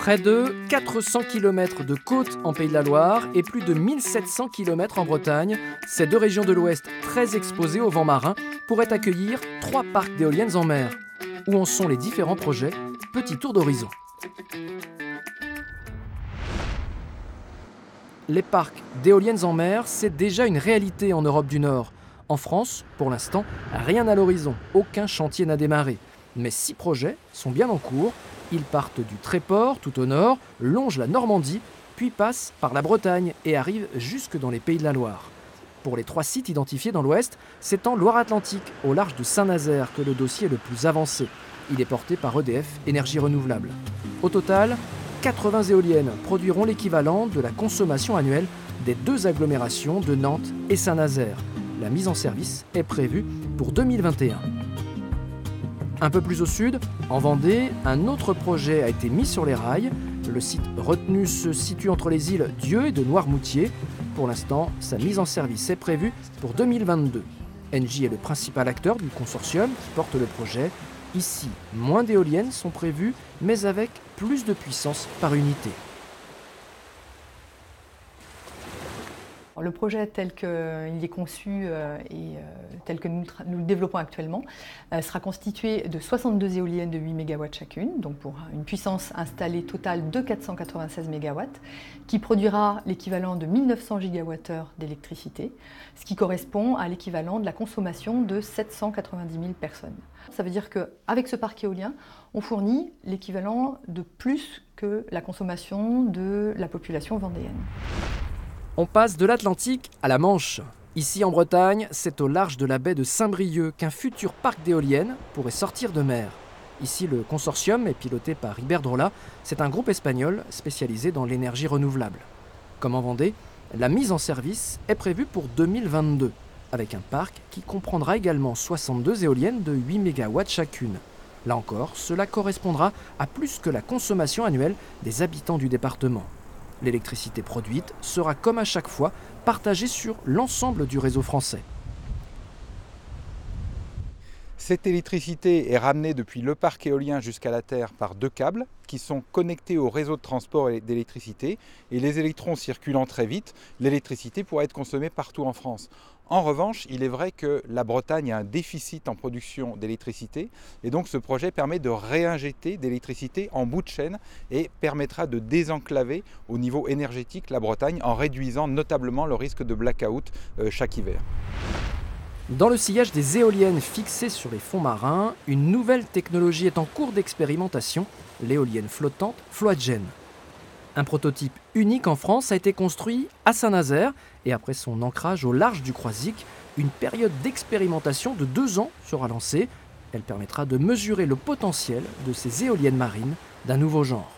Près de 400 km de côte en Pays de la Loire et plus de 1700 km en Bretagne, ces deux régions de l'Ouest très exposées au vent marin pourraient accueillir 3 parcs d'éoliennes en mer. Où en sont les différents projets? Petit tour d'horizon. Les parcs d'éoliennes en mer, c'est déjà une réalité en Europe du Nord. En France, pour l'instant, rien à l'horizon, aucun chantier n'a démarré. Mais 6 projets sont bien en cours. Ils partent du Tréport, tout au nord, longent la Normandie, puis passent par la Bretagne et arrivent jusque dans les Pays de la Loire. Pour les 3 sites identifiés dans l'Ouest, c'est en Loire-Atlantique, au large de Saint-Nazaire, que le dossier est le plus avancé. Il est porté par EDF, Énergie Renouvelable. Au total, 80 éoliennes produiront l'équivalent de la consommation annuelle des 2 agglomérations de Nantes et Saint-Nazaire. La mise en service est prévue pour 2021. Un peu plus au sud, en Vendée, un autre projet a été mis sur les rails. Le site retenu se situe entre les îles Dieu et de Noirmoutier. Pour l'instant, sa mise en service est prévue pour 2022. Engie est le principal acteur du consortium qui porte le projet. Ici, moins d'éoliennes sont prévues, mais avec plus de puissance par unité. Le projet tel qu'il est conçu et tel que nous le développons actuellement sera constitué de 62 éoliennes de 8 MW chacune, donc pour une puissance installée totale de 496 MW, qui produira l'équivalent de 1900 GWh d'électricité, ce qui correspond à l'équivalent de la consommation de 790 000 personnes. Ça veut dire qu'avec ce parc éolien, on fournit l'équivalent de plus que la consommation de la population vendéenne. On passe de l'Atlantique à la Manche. Ici en Bretagne, c'est au large de la baie de Saint-Brieuc qu'un futur parc d'éoliennes pourrait sortir de mer. Ici, le consortium est piloté par Iberdrola. C'est un groupe espagnol spécialisé dans l'énergie renouvelable. Comme en Vendée, la mise en service est prévue pour 2022, avec un parc qui comprendra également 62 éoliennes de 8 MW chacune. Là encore, cela correspondra à plus que la consommation annuelle des habitants du département. L'électricité produite sera, comme à chaque fois, partagée sur l'ensemble du réseau français. Cette électricité est ramenée depuis le parc éolien jusqu'à la Terre par 2 câbles qui sont connectés au réseau de transport d'électricité et les électrons circulant très vite, l'électricité pourra être consommée partout en France. En revanche, il est vrai que la Bretagne a un déficit en production d'électricité et donc ce projet permet de réinjecter d'électricité en bout de chaîne et permettra de désenclaver au niveau énergétique la Bretagne en réduisant notablement le risque de blackout chaque hiver. Dans le sillage des éoliennes fixées sur les fonds marins, une nouvelle technologie est en cours d'expérimentation, l'éolienne flottante Floatgen. Un prototype unique en France a été construit à Saint-Nazaire et après son ancrage au large du Croisic, une période d'expérimentation de 2 ans sera lancée. Elle permettra de mesurer le potentiel de ces éoliennes marines d'un nouveau genre.